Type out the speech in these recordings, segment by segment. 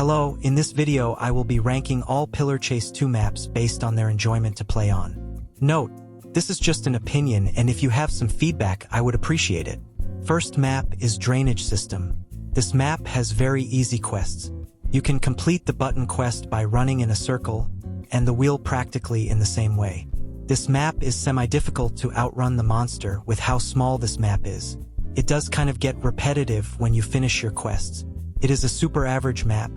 Hello, in this video I will be ranking all Pillar Chase 2 maps based on their enjoyment to play on. Note, this is just an opinion, and if you have some feedback I would appreciate it. First map is Drainage System. This map has very easy quests. You can complete the button quest by running in a circle, and the wheel practically in the same way. This map is semi-difficult to outrun the monster with how small this map is. It does kind of get repetitive when you finish your quests. It is a super average map,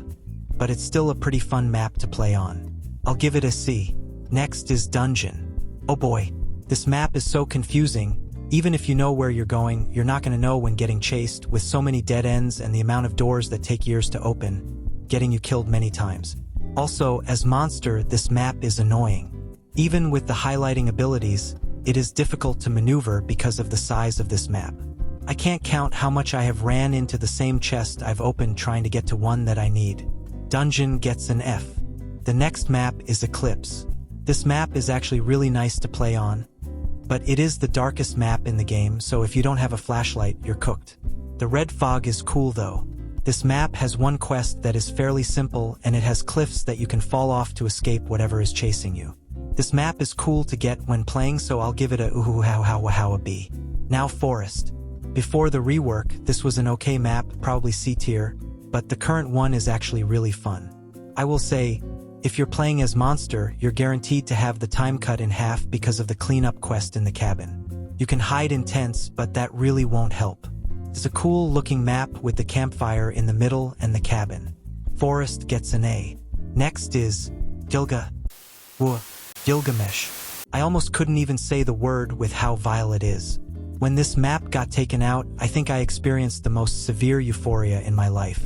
but it's still a pretty fun map to play on. I'll give it a C. Next is Dungeon. Oh boy, this map is so confusing. Even if you know where you're going, you're not going to know when getting chased, with so many dead ends and the amount of doors that take years to open, getting you killed many times. Also, as monster, this map is annoying. Even with the highlighting abilities, it is difficult to maneuver because of the size of this map. I can't count how much I have ran into the same chest I've opened trying to get to one that I need. Dungeon gets an F. The next map is Eclipse. This map is actually really nice to play on, but it is the darkest map in the game, so if you don't have a flashlight, you're cooked. The Red Fog is cool though. This map has one quest that is fairly simple, and it has cliffs that you can fall off to escape whatever is chasing you. This map is cool to get when playing, so I'll give it a a B. Now Forest. Before the rework, this was an okay map, probably C tier, but the current one is actually really fun. I will say, if you're playing as monster, you're guaranteed to have the time cut in half because of the cleanup quest in the cabin. You can hide in tents, but that really won't help. It's a cool looking map with the campfire in the middle and the cabin. Forest gets an A. Next is Gilgamesh. I almost couldn't even say the word with how vile it is. When this map got taken out, I think I experienced the most severe euphoria in my life.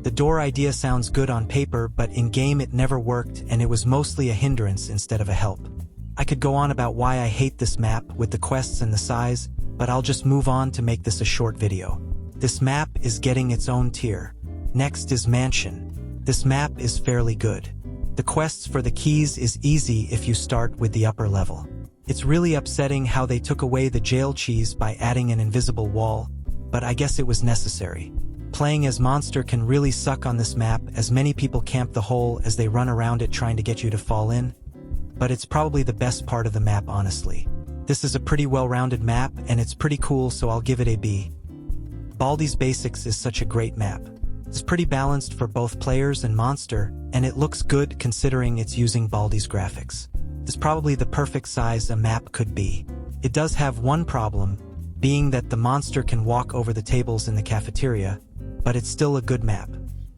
The door idea sounds good on paper, but in-game it never worked, and it was mostly a hindrance instead of a help. I could go on about why I hate this map with the quests and the size, but I'll just move on to make this a short video. This map is getting its own tier. Next is Mansion. This map is fairly good. The quests for the keys is easy if you start with the upper level. It's really upsetting how they took away the jail cheese by adding an invisible wall, but I guess it was necessary. Playing as monster can really suck on this map, as many people camp the hole as they run around it trying to get you to fall in, but it's probably the best part of the map, honestly. This is a pretty well-rounded map, and it's pretty cool, so I'll give it a B. Baldi's Basics is such a great map. It's pretty balanced for both players and monster, and it looks good considering it's using Baldi's graphics. It's probably the perfect size a map could be. It does have one problem, being that the monster can walk over the tables in the cafeteria, but it's still a good map.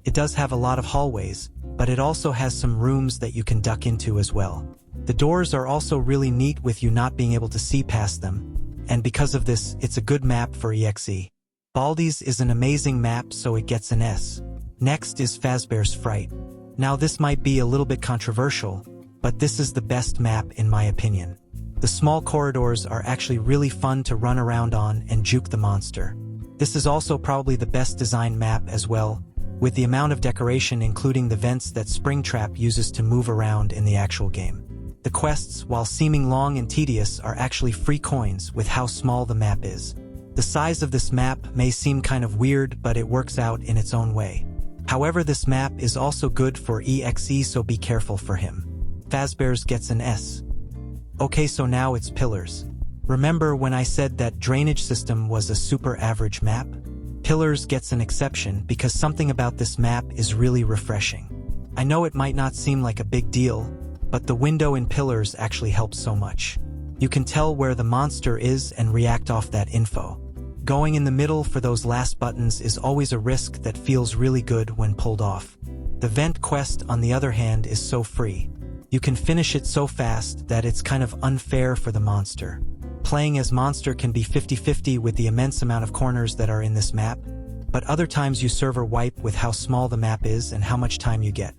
It does have a lot of hallways, but it also has some rooms that you can duck into as well. The doors are also really neat with you not being able to see past them, and because of this, it's a good map for EXE. Baldi's is an amazing map, so it gets an S. Next is Fazbear's Fright. Now this might be a little bit controversial, but this is the best map in my opinion. The small corridors are actually really fun to run around on and juke the monster. This is also probably the best designed map as well, with the amount of decoration including the vents that Springtrap uses to move around in the actual game. The quests, while seeming long and tedious, are actually free coins with how small the map is. The size of this map may seem kind of weird, but it works out in its own way. However, this map is also good for EXE, so be careful for him. Fazbear's gets an S. Okay, so now it's Pillars. Remember when I said that Drainage System was a super average map? Pillars gets an exception because something about this map is really refreshing. I know it might not seem like a big deal, but the window in Pillars actually helps so much. You can tell where the monster is and react off that info. Going in the middle for those last buttons is always a risk that feels really good when pulled off. The vent quest, on the other hand, is so free. You can finish it so fast that it's kind of unfair for the monster. Playing as monster can be 50-50 with the immense amount of corners that are in this map, but other times you server wipe with how small the map is and how much time you get.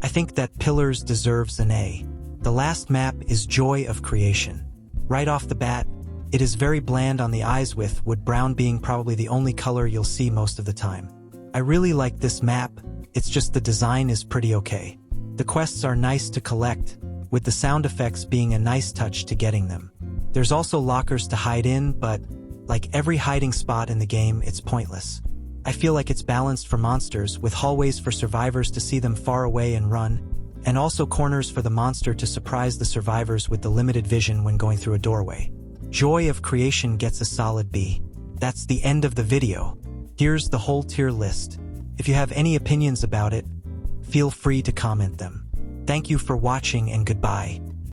I think that Pillars deserves an A. The last map is Joy of Creation. Right off the bat, it is very bland on the eyes, with wood brown being probably the only color you'll see most of the time. I really like this map, it's just the design is pretty okay. The quests are nice to collect, with the sound effects being a nice touch to getting them. There's also lockers to hide in, but like every hiding spot in the game, it's pointless. I feel like it's balanced for monsters, with hallways for survivors to see them far away and run, and also corners for the monster to surprise the survivors with the limited vision when going through a doorway. Joy of Creation gets a solid B. That's the end of the video. Here's the whole tier list. If you have any opinions about it, feel free to comment them. Thank you for watching and goodbye.